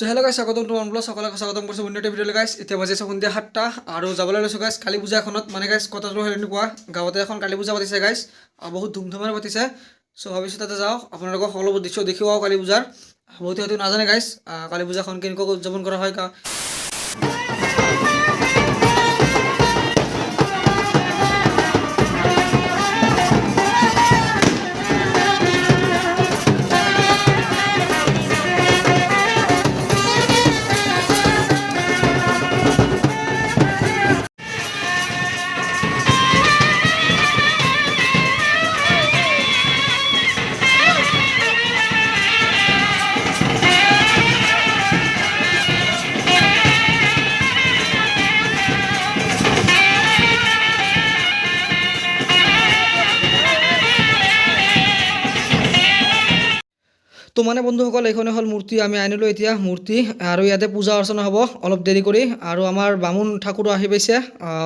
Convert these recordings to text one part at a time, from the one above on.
so hello' গাইছ স্বাগতম তোমাৰ blog সকলোকে স্বাগতম কৰিছোঁ উন্নতি ভিডিঅ'লৈ গাইছ এতিয়া বাজি আছে সন্ধিয়া 7টা আৰু যাবলৈ লৈছোঁ গাইছ কালী পূজা এখনত মানে গাইছ কথাটো হ'ল এনেকুৱা গাঁৱতে এখন কালী পূজা পাতিছে গাইছ বহুত ধুমধামেৰে পাতিছে চ' ভাবিছোঁ তাতে যাওঁ আপোনালোকক সকলোবোৰ দৃশ্য দেখিব কালী পূজাৰ বহুতে হয়তো নাজানে গাইছ কালী পূজাখন কেনেকৈ উদযাপন কৰা হয় তো মানে বন্ধুসকল এইখনে হ'ল মূৰ্তি আমি আনিলোঁ এতিয়া মূৰ্তি আৰু ইয়াতে পূজা অৰ্চনা হ'ব অলপ দেৰি কৰি আৰু আমাৰ বামুণ ঠাকুৰো আহি পাইছে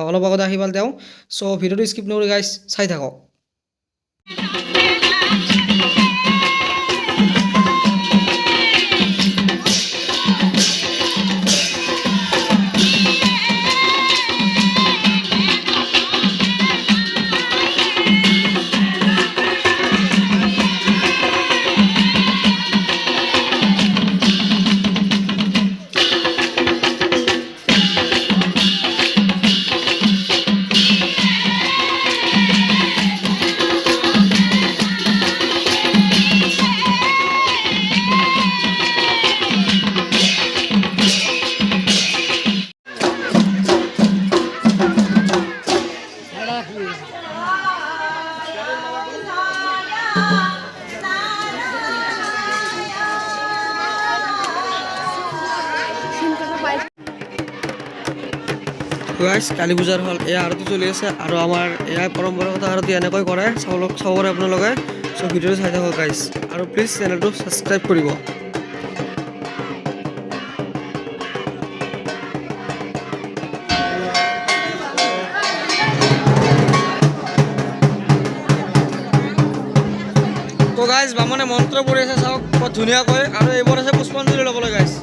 অলপ আগতে আহি পাল তেওঁ চ' ভিডিঅ'টো স্কিপ নকৰি গাইছ চাই থাকক গাইছ কালী পূজাৰ হ'ল এয়া আৰতি চলি আছে আৰু আমাৰ এয়া পৰম্পৰাগত আৰতি এনেকৈ কৰে চাব পাৰে আপোনালোকে চ' ভিডিঅ'টো চাই থাকক গাইছ আৰু প্লিজ চেনেলটো ছাবস্ক্ৰাইব কৰিব তো গাইছ বামনে মন্ত্ৰ পঢ়ি আছে চাওক বৰ ধুনীয়াকৈ আৰু এইবোৰ আছে পুষ্পাঞ্জলি ল'বলৈ গাইছ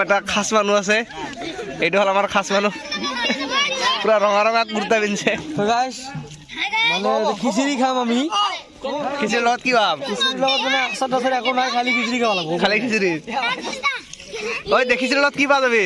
এটা খাস মানুহ আছে এইটো হ'ল আমাৰ খাস মানুহ পুৰা ৰঙা ৰঙা কুৰ্তা পিন্ধিছে গাইছ মানে খিচিৰি খাম আমি খিচিৰি লগত কি খাম খিচিৰি লগত মানে আচাৰ তাচাৰ একো নাই খালি খিচিৰি খাব লাগিব খালি খিচিৰি ঐ দেখিছিলি লগত কি পা যাবি